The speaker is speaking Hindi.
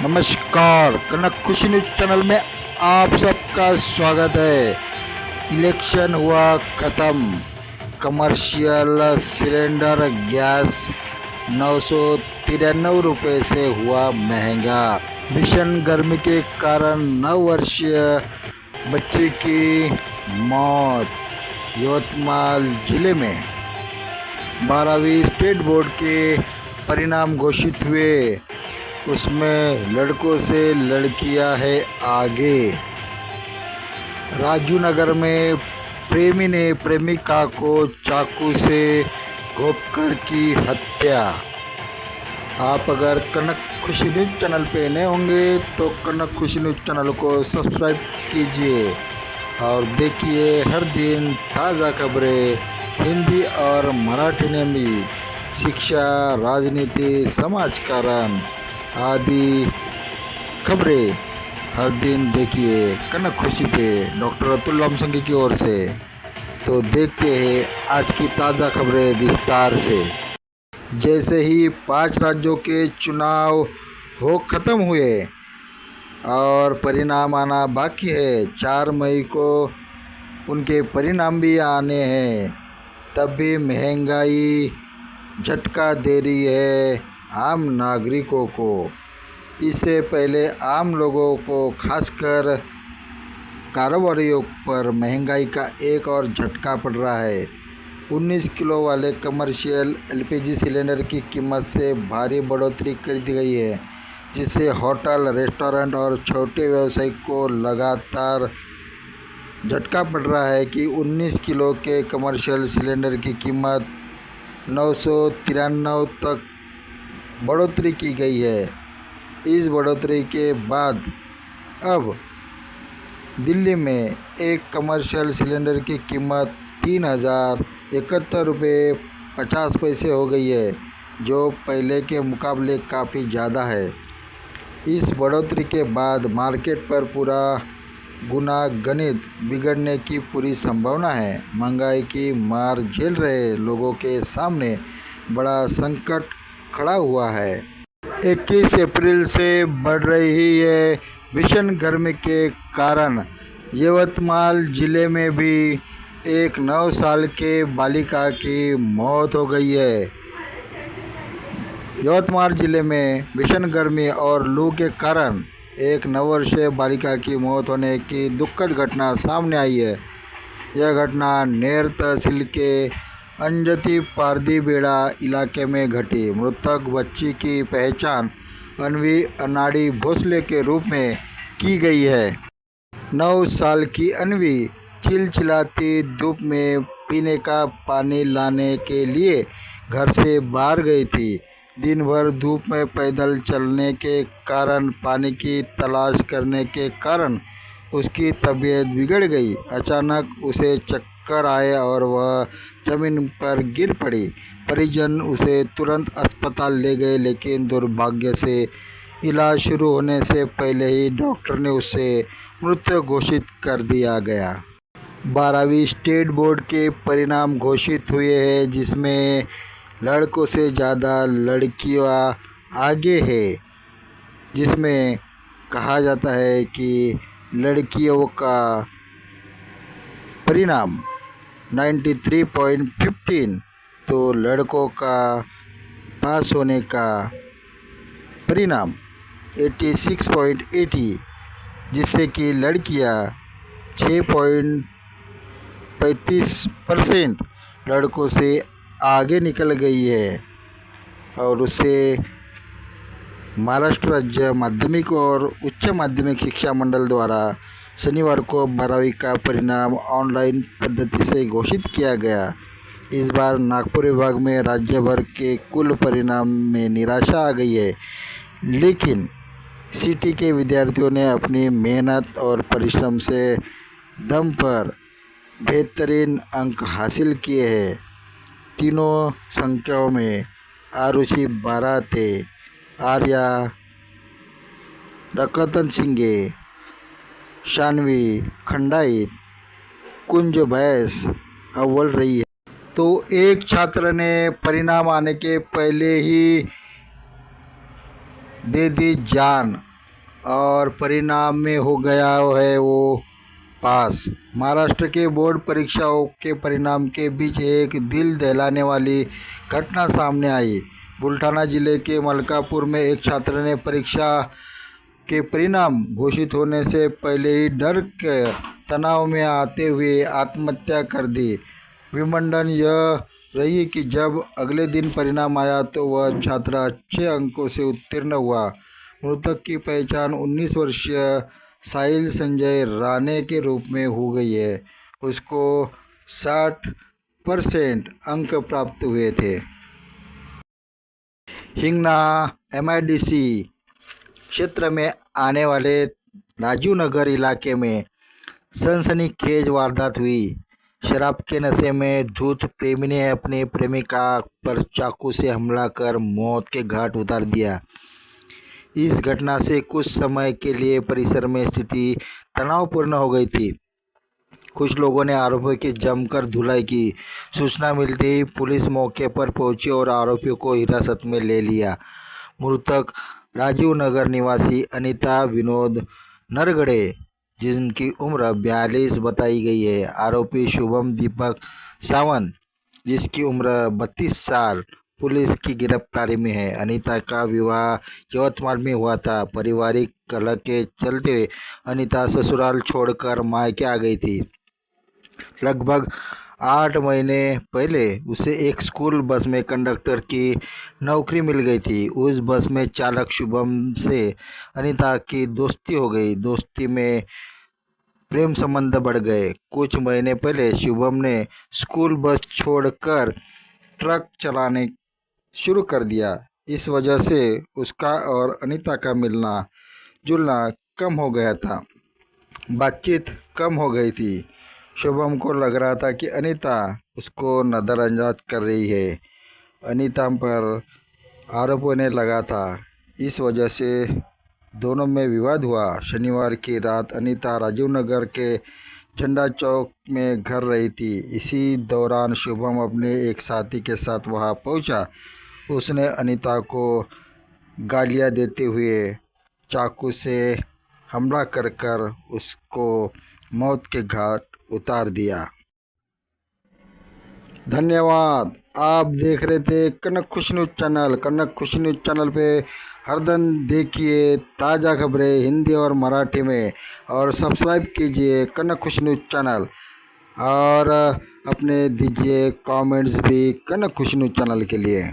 नमस्कार, कनक खुशी न्यूज चैनल में आप सबका स्वागत है। इलेक्शन हुआ ख़त्म, कमर्शियल सिलेंडर गैस 993 रुपये से हुआ महंगा। भीषण गर्मी के कारण 9 वर्षीय बच्चे की मौत। यवतमाल जिले में 12वीं स्टेट बोर्ड के परिणाम घोषित हुए, उसमें लड़कों से लड़कियां है आगे। राजू नगर में प्रेमी ने प्रेमिका को चाकू से घोंपकर की हत्या। आप अगर कनक खुशी न्यूज चैनल पे नए होंगे तो कनक खुशी न्यूज चैनल को सब्सक्राइब कीजिए और देखिए हर दिन ताज़ा खबरें हिंदी और मराठी में भी। शिक्षा, राजनीति, समाजकारण आदि खबरें हर दिन देखिए कनक खुशी पे डॉक्टर अतुल लामसंगी की ओर से। तो देखते हैं आज की ताज़ा खबरें विस्तार से। जैसे ही 5 राज्यों के चुनाव हो ख़त्म हुए और परिणाम आना बाकी है, 4 मई को उनके परिणाम भी आने हैं, तब भी महंगाई झटका दे रही है आम नागरिकों को। इससे पहले आम लोगों को खासकर कारोबारियों पर महंगाई का एक और झटका पड़ रहा है। 19 किलो वाले कमर्शियल एलपीजी सिलेंडर की कीमत से भारी बढ़ोतरी कर दी गई है, जिससे होटल, रेस्टोरेंट और छोटे व्यवसायी को लगातार झटका पड़ रहा है कि 19 किलो के कमर्शियल सिलेंडर की कीमत 993 तक बढ़ोतरी की गई है। इस बढ़ोतरी के बाद अब दिल्ली में एक कमर्शियल सिलेंडर की कीमत 3071 रुपये 50 पैसे हो गई है, जो पहले के मुकाबले काफ़ी ज़्यादा है। इस बढ़ोतरी के बाद मार्केट पर पूरा गुना गणित बिगड़ने की पूरी संभावना है। महंगाई की मार झेल रहे लोगों के सामने बड़ा संकट खड़ा हुआ है। 21 अप्रैल से बढ़ रही है भीषण गर्मी के कारण यवतमाल जिले में भी एक 9 साल के बालिका की मौत हो गई है। यवतमाल जिले में भीषण गर्मी और लू के कारण एक 9 वर्षीय बालिका की मौत होने की दुखद घटना सामने आई है। यह घटना नेर तहसील के अंजती पारदीबेड़ा इलाके में घटी। मृतक बच्ची की पहचान अन्वी अनाड़ी भोसले के रूप में की गई है। 9 साल की अन्वी चिलचिलाती धूप में पीने का पानी लाने के लिए घर से बाहर गई थी। दिन भर धूप में पैदल चलने के कारण, पानी की तलाश करने के कारण उसकी तबीयत बिगड़ गई। अचानक उसे चक्कर आए और वह जमीन पर गिर पड़ी। परिजन उसे तुरंत अस्पताल ले गए, लेकिन दुर्भाग्य से इलाज शुरू होने से पहले ही डॉक्टर ने उसे मृत घोषित कर दिया गया। 12वीं स्टेट बोर्ड के परिणाम घोषित हुए हैं, जिसमें लड़कों से ज़्यादा लड़कियां आगे है। जिसमें कहा जाता है कि लड़कियों का परिणाम 93.15 तो लड़कों का पास होने का परिणाम 86.80, जिससे कि लड़कियां 6.35% लड़कों से आगे निकल गई है। और उससे महाराष्ट्र राज्य माध्यमिक और उच्च माध्यमिक शिक्षा मंडल द्वारा शनिवार को 12वीं का परिणाम ऑनलाइन पद्धति से घोषित किया गया। इस बार नागपुर विभाग में राज्य भर के कुल परिणाम में निराशा आ गई है, लेकिन सिटी के विद्यार्थियों ने अपनी मेहनत और परिश्रम से दम पर बेहतरीन अंक हासिल किए हैं। तीनों संख्याओं में आरुषि 12 थे, आर्या, रकतन सिंगे, शानवी खंडाइत, कुंज भैंस अव्वल रही है। तो एक छात्र ने परिणाम आने के पहले ही दे दी जान। और परिणाम में हो गया है वो पास। महाराष्ट्र के बोर्ड परीक्षाओं के परिणाम के बीच एक दिल दहलाने वाली घटना सामने आई। बुल्ढाना जिले के मलकापुर में एक छात्र ने परीक्षा के परिणाम घोषित होने से पहले ही डर के तनाव में आते हुए आत्महत्या कर दी। विडंबना यह रही कि जब अगले दिन परिणाम आया तो वह छात्र अच्छे अंकों से उत्तीर्ण हुआ। मृतक की पहचान 19 वर्षीय साहिल संजय राणे के रूप में हो गई है। उसको 60% अंक प्राप्त हुए थे। हिंगना MIDC क्षेत्र में आने वाले राजीव नगर इलाके में सनसनीखेज वारदात हुई। शराब के नशे में धुत प्रेमी ने अपनी प्रेमिका पर चाकू से हमला कर मौत के घाट उतार दिया। इस घटना से कुछ समय के लिए परिसर में स्थिति तनावपूर्ण हो गई थी। कुछ लोगों ने आरोपियों की जमकर धुलाई की। सूचना मिलते ही पुलिस मौके पर पहुंची और आरोपियों को हिरासत में ले लिया। मृतक राजीव नगर निवासी अनीता विनोद नरगड़े, जिनकी उम्र 42 बताई गई है। आरोपी शुभम दीपक सावंत, जिसकी उम्र 32 साल, पुलिस की गिरफ्तारी में है। अनीता का विवाह यवतमाल में हुआ था। पारिवारिक कलह के चलते अनीता ससुराल छोड़कर मायके आ गई थी। लगभग 8 महीने पहले उसे एक स्कूल बस में कंडक्टर की नौकरी मिल गई थी। उस बस में चालक शुभम से अनीता की दोस्ती हो गई। दोस्ती में प्रेम संबंध बढ़ गए। कुछ महीने पहले शुभम ने स्कूल बस छोड़कर ट्रक चलाने शुरू कर दिया। इस वजह से उसका और अनीता का मिलना जुलना कम हो गया था। बातचीत कम हो गई थी। शुभम को लग रहा था कि अनीता उसको नज़रअंदाज कर रही है। अनीता पर आरोप होने लगा था। इस वजह से दोनों में विवाद हुआ। शनिवार की रात अनीता राजीव नगर के झंडा चौक में घर रही थी। इसी दौरान शुभम अपने एक साथी के साथ वहां पहुंचा। उसने अनीता को गालियां देते हुए चाकू से हमला कर उसको मौत के घाट उतार दिया। धन्यवाद। आप देख रहे थे कनक खुशी न्यूज़ चैनल। कनक खुशी न्यूज़ चैनल पे हर दिन देखिए ताज़ा खबरें हिंदी और मराठी में, और सब्सक्राइब कीजिए कनक खुशी न्यूज़ चैनल, और अपने दीजिए कमेंट्स भी कनक खुशी न्यूज़ चैनल के लिए।